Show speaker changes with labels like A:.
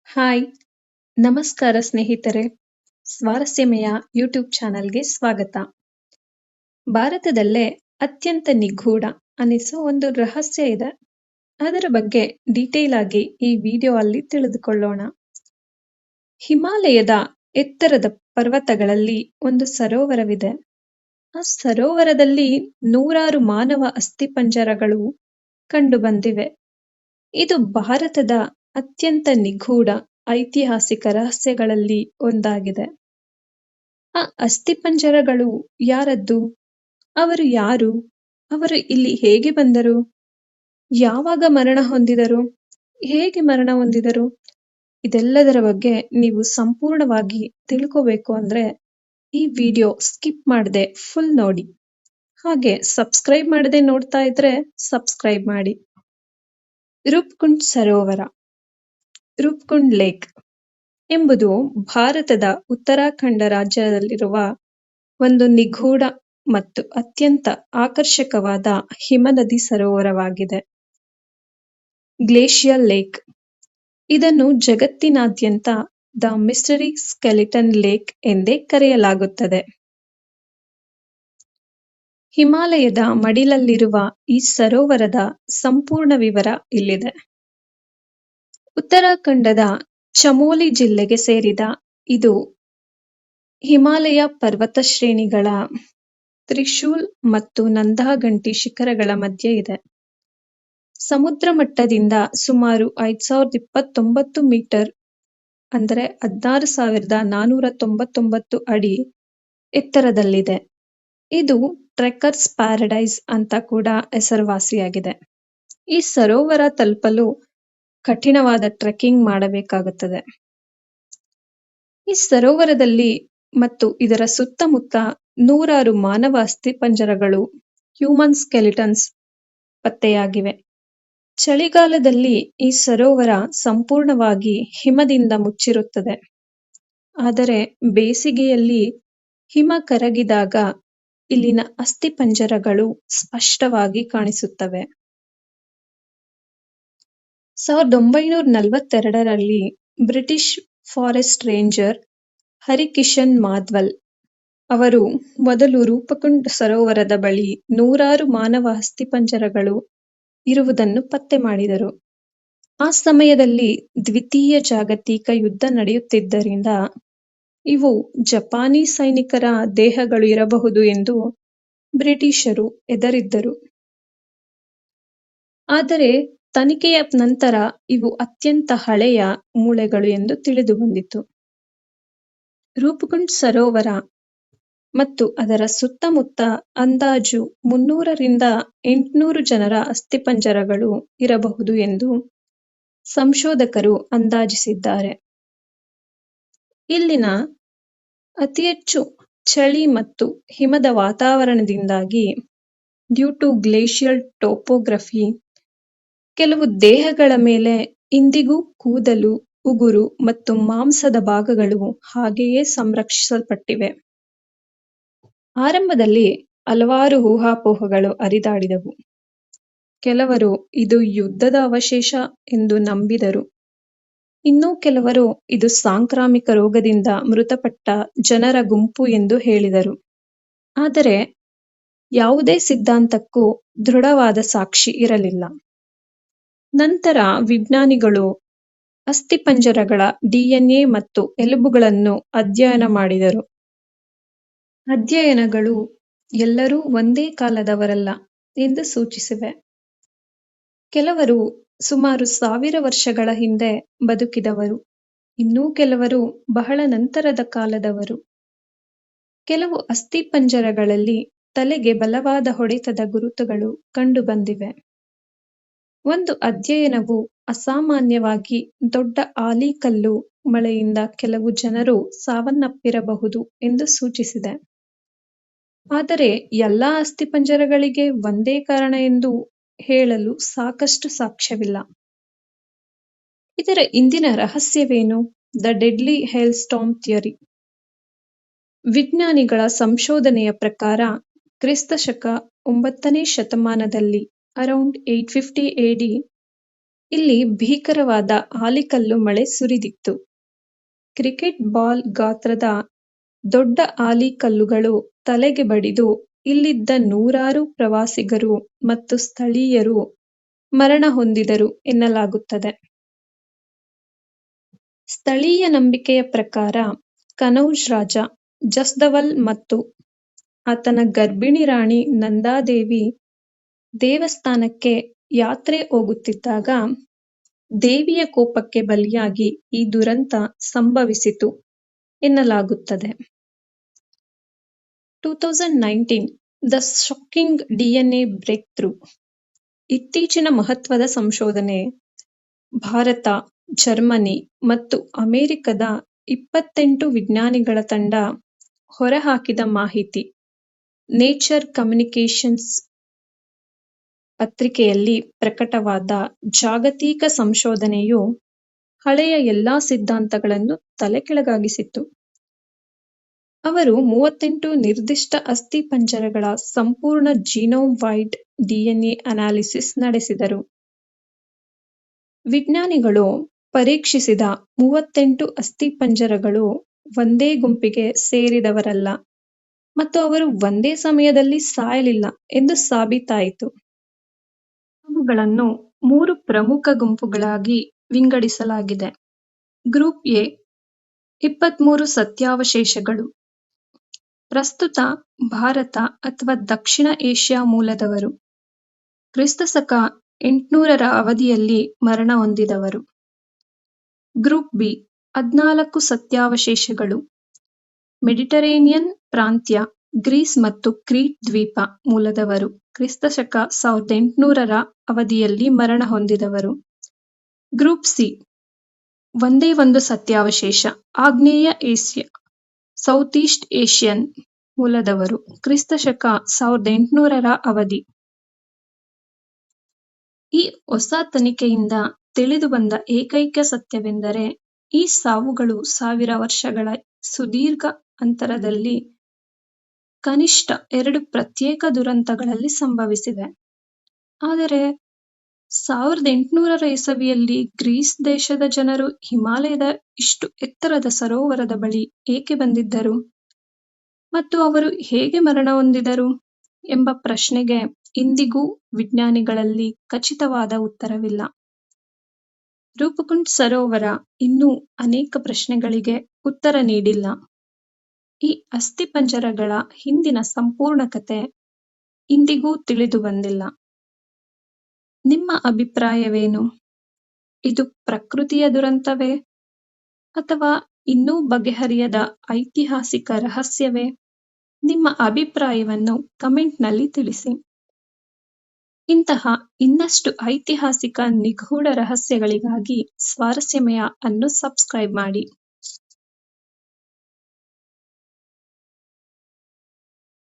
A: Hi ನಮಸ್ಕಾರ ಸ್ನೇಹಿತರೆ. ಸ್ವಾರಸ್ಯಮಯ YouTube ಚಾನಲ್ಗೆ ಸ್ವಾಗತ. ಭಾರತದಲ್ಲೇ ಅತ್ಯಂತ ನಿಗೂಢ ಅನಿಸೋ ಒಂದು ರಹಸ್ಯ ಇದೆ. ಅದರ ಬಗ್ಗೆ ಡೀಟೇಲ್ ಆಗಿ ಈ ವಿಡಿಯೋ ಅಲ್ಲಿ ತಿಳಿದುಕೊಳ್ಳೋಣ. ಹಿಮಾಲಯದ ಎತ್ತರದ ಪರ್ವತಗಳಲ್ಲಿ ಒಂದು ಸರೋವರವಿದೆ. ಆ ಸರೋವರದಲ್ಲಿ ನೂರಾರು ಮಾನವ ಅಸ್ಥಿಪಂಜರಗಳು ಕಂಡುಬಂದಿವೆ. ಇದು ಭಾರತದ ಅತ್ಯಂತ ನಿಗೂಢ ಐತಿಹಾಸಿಕ ರಹಸ್ಯಗಳಲ್ಲಿ ಒಂದಾಗಿದೆ. ಆ ಅಸ್ಥಿಪಂಜರಗಳು ಯಾರದ್ದು? ಅವರು ಯಾರು? ಅವರು ಇಲ್ಲಿ ಹೇಗೆ ಬಂದರು? ಯಾವಾಗ ಮರಣ ಹೊಂದಿದರು? ಹೇಗೆ ಮರಣ ಹೊಂದಿದರು? ಇದೆಲ್ಲದರ ಬಗ್ಗೆ ನೀವು ಸಂಪೂರ್ಣವಾಗಿ ತಿಳ್ಕೋಬೇಕು ಅಂದ್ರೆ ಈ ವಿಡಿಯೋ ಸ್ಕಿಪ್ ಮಾಡದೆ ಫುಲ್ ನೋಡಿ. ಹಾಗೆ ಸಬ್ಸ್ಕ್ರೈಬ್ ಮಾಡದೆ ನೋಡ್ತಾ ಇದ್ರೆ ಸಬ್ಸ್ಕ್ರೈಬ್ ಮಾಡಿ. ರೂಪ್ಕುಂಡ್ ಸರೋವರ, ರೂಪ್ಕುಂಡ್ ಲೇಕ್ ಎಂಬುದು ಭಾರತದ ಉತ್ತರಾಖಂಡ ರಾಜ್ಯದಲ್ಲಿರುವ ಒಂದು ನಿಗೂಢ ಮತ್ತು ಅತ್ಯಂತ ಆಕರ್ಷಕವಾದ ಹಿಮನದಿ ಸರೋವರವಾಗಿದೆ. Glacier lake. ಇದನ್ನು ಜಗತ್ತಿನಾದ್ಯಂತ ದ ಮಿಸ್ಟರಿ ಸ್ಕೆಲಿಟನ್ ಲೇಕ್ ಎಂದೇ ಕರೆಯಲಾಗುತ್ತದೆ. ಹಿಮಾಲಯದ ಮಡಿಲಲ್ಲಿರುವ ಈ ಸರೋವರದ ಸಂಪೂರ್ಣ ವಿವರ ಇಲ್ಲಿದೆ. ಉತ್ತರಾಖಂಡದ ಚಮೋಲಿ ಜಿಲ್ಲೆಗೆ ಸೇರಿದ ಇದು ಹಿಮಾಲಯ ಪರ್ವತ ಶ್ರೇಣಿಗಳ ತ್ರಿಶೂಲ್ ಮತ್ತು ನಂದಾಘಂಟಿ ಶಿಖರಗಳ ಮಧ್ಯೆ ಇದೆ. ಸಮುದ್ರ ಮಟ್ಟದಿಂದ ಸುಮಾರು 5029 ಮೀಟರ್ ಅಂದರೆ 16,499 ಅಡಿ ಎತ್ತರದಲ್ಲಿದೆ. ಇದು ಟ್ರೆಕ್ಕರ್ಸ್ ಪ್ಯಾರಡೈಸ್ ಅಂತ ಕೂಡ ಹೆಸರುವಾಸಿಯಾಗಿದೆ. ಈ ಸರೋವರ ತಲುಪಲು ಕಠಿಣವಾದ ಟ್ರೆಕ್ಕಿಂಗ್ ಮಾಡಬೇಕಾಗುತ್ತದೆ. ಈ ಸರೋವರದಲ್ಲಿ ಮತ್ತು ಇದರ ಸುತ್ತಮುತ್ತ ನೂರಾರು ಮಾನವ ಅಸ್ಥಿಪಂಜರಗಳು ಹ್ಯೂಮನ್ ಸ್ಕೆಲಿಟನ್ಸ್ ಪತ್ತೆಯಾಗಿವೆ. ಚಳಿಗಾಲದಲ್ಲಿ ಈ ಸರೋವರ ಸಂಪೂರ್ಣವಾಗಿ ಹಿಮದಿಂದ ಮುಚ್ಚಿರುತ್ತದೆ. ಆದರೆ ಬೇಸಿಗೆಯಲ್ಲಿ ಹಿಮ ಕರಗಿದಾಗ ಇಲ್ಲಿನ ಅಸ್ಥಿಪಂಜರಗಳು ಸ್ಪಷ್ಟವಾಗಿ ಕಾಣಿಸುತ್ತವೆ. 1942ರಲ್ಲಿ ಬ್ರಿಟಿಷ್ ಫಾರೆಸ್ಟ್ ರೇಂಜರ್ ಹರಿಕಿಶನ್ ಮಾಧ್ವಲ್ ಅವರು ಮೊದಲು ರೂಪಕುಂಡ್ ಸರೋವರದ ಬಳಿ ನೂರಾರು ಮಾನವ ಅಸ್ಥಿಪಂಜರಗಳು ಇರುವುದನ್ನು ಪತ್ತೆ ಮಾಡಿದರು. ಆ ಸಮಯದಲ್ಲಿ ದ್ವಿತೀಯ ಜಾಗತಿಕ ಯುದ್ಧ ನಡೆಯುತ್ತಿದ್ದರಿಂದ ಇವು ಜಪಾನಿ ಸೈನಿಕರ ದೇಹಗಳು ಇರಬಹುದು ಎಂದು ಬ್ರಿಟಿಷರು ಹೆದರಿದ್ದರು. ಆದರೆ ತನಿಖೆಯ ನಂತರ ಇವು ಅತ್ಯಂತ ಹಳೆಯ ಮೂಳೆಗಳು ಎಂದು ತಿಳಿದುಬಂದಿತು. ರೂಪಕುಂಡ್ ಸರೋವರ ಮತ್ತು ಅದರ ಸುತ್ತಮುತ್ತ ಅಂದಾಜು 300ರಿಂದ 800 ಜನರ ಅಸ್ಥಿಪಂಜರಗಳು ಇರಬಹುದು ಎಂದು ಸಂಶೋಧಕರು ಅಂದಾಜಿಸಿದ್ದಾರೆ. ಇಲ್ಲಿನ ಅತಿ ಹೆಚ್ಚು ಚಳಿ ಮತ್ತು ಹಿಮದ ವಾತಾವರಣದಿಂದಾಗಿ ಡ್ಯೂ ಟು ಗ್ಲೇಷಿಯಲ್ ಟೋಪೋಗ್ರಫಿ ಕೆಲವು ದೇಹಗಳ ಮೇಲೆ ಇಂದಿಗೂ ಕೂದಲು, ಉಗುರು ಮತ್ತು ಮಾಂಸದ ಭಾಗಗಳು ಹಾಗೆಯೇ ಸಂರಕ್ಷಿಸಲ್ಪಟ್ಟಿವೆ. ಆರಂಭದಲ್ಲಿ ಹಲವಾರು ಊಹಾಪೋಹಗಳು ಹರಿದಾಡಿದವು. ಕೆಲವರು ಇದು ಯುದ್ಧದ ಅವಶೇಷ ಎಂದು ನಂಬಿದರು. ಇನ್ನೂ ಕೆಲವರು ಇದು ಸಾಂಕ್ರಾಮಿಕ ರೋಗದಿಂದ ಮೃತಪಟ್ಟ ಜನರ ಗುಂಪು ಎಂದು ಹೇಳಿದರು. ಆದರೆ ಯಾವುದೇ ಸಿದ್ಧಾಂತಕ್ಕೂ ದೃಢವಾದ ಸಾಕ್ಷಿ ಇರಲಿಲ್ಲ. ನಂತರ ವಿಜ್ಞಾನಿಗಳು ಅಸ್ಥಿಪಂಜರಗಳ DNA ಮತ್ತು ಎಲುಬುಗಳನ್ನು ಅಧ್ಯಯನ ಮಾಡಿದರು. ಅಧ್ಯಯನಗಳು ಎಲ್ಲರೂ ಒಂದೇ ಕಾಲದವರಲ್ಲ ಎಂದು ಸೂಚಿಸಿವೆ. ಕೆಲವರು ಸುಮಾರು 1000 ವರ್ಷಗಳ ಹಿಂದೆ ಬದುಕಿದವರು, ಇನ್ನೂ ಕೆಲವರು ಬಹಳ ನಂತರದ ಕಾಲದವರು. ಕೆಲವು ಅಸ್ಥಿಪಂಜರಗಳಲ್ಲಿ ತಲೆಗೆ ಬಲವಾದ ಹೊಡೆತದ ಗುರುತುಗಳು ಕಂಡುಬಂದಿವೆ. ಒಂದು ಅಧ್ಯಯನವು ಅಸಾಮಾನ್ಯವಾಗಿ ದೊಡ್ಡ ಆಲಿಕಲ್ಲು ಮಳೆಯಿಂದ ಕೆಲವು ಜನರು ಸಾವನ್ನಪ್ಪಿರಬಹುದು ಎಂದು ಸೂಚಿಸಿದೆ. ಆದರೆ ಎಲ್ಲಾ ಅಸ್ಥಿಪಂಜರಗಳಿಗೆ ಒಂದೇ ಕಾರಣ ಎಂದು ಹೇಳಲು ಸಾಕಷ್ಟು ಸಾಕ್ಷ್ಯವಿಲ್ಲ. ಇದರ ಹಿಂದಿನ ರಹಸ್ಯವೇನು? The deadly hail storm theory. ವಿಜ್ಞಾನಿಗಳ ಸಂಶೋಧನೆಯ ಪ್ರಕಾರ ಕ್ರಿಸ್ತ ಶಕ 9ನೇ ಶತಮಾನದಲ್ಲಿ ಅರೌಂಡ್ 850 AD ಇಲ್ಲಿ ಭೀಕರವಾದ ಆಲಿಕಲ್ಲು ಮಳೆ ಸುರಿದಿತ್ತು. ಕ್ರಿಕೆಟ್ ಬಾಲ್ ಗಾತ್ರದ ದೊಡ್ಡ ಆಲಿಕಲ್ಲುಗಳು ತಲೆಗೆ ಬಡಿದು ಇಲ್ಲಿದ್ದ ನೂರಾರು ಪ್ರವಾಸಿಗರು ಮತ್ತು ಸ್ಥಳೀಯರು ಮರಣ ಹೊಂದಿದರು ಎನ್ನಲಾಗುತ್ತದೆ. ಸ್ಥಳೀಯ ನಂಬಿಕೆಯ ಪ್ರಕಾರ ಕನೌಜ್ ರಾಜ ಜಸ್ದವಲ್ ಮತ್ತು ಆತನ ಗರ್ಭಿಣಿ ರಾಣಿ ನಂದಾದೇವಿ ದೇವಸ್ಥಾನಕ್ಕೆ ಯಾತ್ರೆ ಹೋಗುತ್ತಿದ್ದಾಗ ದೇವಿಯ ಕೋಪಕ್ಕೆ ಬಲಿಯಾಗಿ ಈ ದುರಂತ ಸಂಭವಿಸಿತು ಎನ್ನಲಾಗುತ್ತದೆ. 2019 ದ ಶಾಕಿಂಗ್ DNA ಬ್ರೇಕ್ಥ್ರೂ. ಇತ್ತೀಚಿನ ಮಹತ್ವದ ಸಂಶೋಧನೆ ಭಾರತ, ಜರ್ಮನಿ ಮತ್ತು ಅಮೆರಿಕದ 28 ವಿಜ್ಞಾನಿಗಳ ತಂಡ ಹೊರಹಾಕಿದ ಮಾಹಿತಿ ನೇಚರ್ ಕಮ್ಯುನಿಕೇಷನ್ಸ್ ಪತ್ರಿಕೆಯಲ್ಲಿ ಪ್ರಕಟವಾದ ಜಾಗತಿಕ ಸಂಶೋಧನೆಯು ಹಳೆಯ ಎಲ್ಲಾ ಸಿದ್ಧಾಂತಗಳನ್ನು ತಲೆಕೆಳಗಾಗಿಸಿತು. ಅವರು 38 ನಿರ್ದಿಷ್ಟ ಅಸ್ಥಿಪಂಜರಗಳ ಸಂಪೂರ್ಣ ಜೀನೋಮ್ ವೈಡ್ DNA ಅನಾಲಿಸಿಸ್ ನಡೆಸಿದರು. ವಿಜ್ಞಾನಿಗಳು ಪರೀಕ್ಷಿಸಿದ 38 ಅಸ್ಥಿಪಂಜರಗಳು ಒಂದೇ ಗುಂಪಿಗೆ ಸೇರಿದವರಲ್ಲ ಮತ್ತು ಅವರು ಒಂದೇ ಸಮಯದಲ್ಲಿ ಸಾಯಲಿಲ್ಲ ಎಂದು ಸಾಬೀತಾಯಿತು. ಅವುಗಳನ್ನು 3 ಪ್ರಮುಖ ಗುಂಪುಗಳಾಗಿ ವಿಂಗಡಿಸಲಾಗಿದೆ. Group A 23 ಸತ್ಯಾವಶೇಷಗಳು. ಪ್ರಸ್ತುತ ಭಾರತ ಅಥವಾ ದಕ್ಷಿಣ ಏಷ್ಯಾ ಮೂಲದವರು. ಕ್ರಿಸ್ತಶಕ 800ರ ಅವಧಿಯಲ್ಲಿ ಮರಣ ಹೊಂದಿದವರು. Group B 14 ಸತ್ಯಾವಶೇಷಗಳು. ಮೆಡಿಟರೇನಿಯನ್ ಪ್ರಾಂತ್ಯ, ಗ್ರೀಸ್ ಮತ್ತು ಕ್ರೀಟ್ ದ್ವೀಪ ಮೂಲದವರು. ಕ್ರಿಸ್ತಶಕ 1800ರ ಅವಧಿಯಲ್ಲಿ ಮರಣ ಹೊಂದಿದವರು. ಗ್ರೂಪ್ ಸಿ ಒಂದೇ ಒಂದು ಸತ್ಯಾವಶೇಷ, ಆಗ್ನೇಯ ಏಷ್ಯಾ, ಸೌತ್ ಈಸ್ಟ್ ಏಷ್ಯನ್ ಮೂಲದವರು. ಕ್ರಿಸ್ತಶಕ 1800ರ ಅವಧಿ. ಈ ಹೊಸ ತನಿಖೆಯಿಂದ ತಿಳಿದುಬಂದ ಏಕೈಕ ಸತ್ಯವೆಂದರೆ ಈ ಸಾವುಗಳು 1000 ವರ್ಷಗಳ ಸುದೀರ್ಘ ಅಂತರದಲ್ಲಿ ಕನಿಷ್ಠ 2 ಪ್ರತ್ಯೇಕ ದುರಂತಗಳಲ್ಲಿ ಸಂಭವಿಸಿವೆ. ಆದರೆ 1800ರ ಇಸವಿಯಲ್ಲಿ ಗ್ರೀಸ್ ದೇಶದ ಜನರು ಹಿಮಾಲಯದ ಇಷ್ಟು ಎತ್ತರದ ಸರೋವರದ ಬಳಿ ಏಕೆ ಬಂದಿದ್ದರು ಮತ್ತು ಅವರು ಹೇಗೆ ಮರಣ ಹೊಂದಿದರು ಎಂಬ ಪ್ರಶ್ನೆಗೆ ಇಂದಿಗೂ ವಿಜ್ಞಾನಿಗಳಲ್ಲಿ ಖಚಿತವಾದ ಉತ್ತರವಿಲ್ಲ. ರೂಪಕುಂಡ್ ಸರೋವರ ಇನ್ನೂ ಅನೇಕ ಪ್ರಶ್ನೆಗಳಿಗೆ ಉತ್ತರ ನೀಡಿಲ್ಲ. ಈ ಅಸ್ಥಿಪಂಜರಗಳ ಹಿಂದಿನ ಸಂಪೂರ್ಣ ಕಥೆ ಇಂದಿಗೂ ತಿಳಿದು ಬಂದಿಲ್ಲ. ನಿಮ್ಮ ಅಭಿಪ್ರಾಯವೇನು? ಇದು ಪ್ರಕೃತಿಯ ದುರಂತವೇ ಅಥವಾ ಇನ್ನೂ ಬಗೆಹರಿಯದ ಐತಿಹಾಸಿಕ ರಹಸ್ಯವೇ? ನಿಮ್ಮ ಅಭಿಪ್ರಾಯವನ್ನು ಕಮೆಂಟ್ನಲ್ಲಿ ತಿಳಿಸಿ. ಇಂತಹ ಇನ್ನಷ್ಟು ಐತಿಹಾಸಿಕ ನಿಗೂಢ ರಹಸ್ಯಗಳಿಗಾಗಿ ಸ್ವಾರಸ್ಯಮಯ ಅನ್ನು ಸಬ್ಸ್ಕ್ರೈಬ್ ಮಾಡಿ.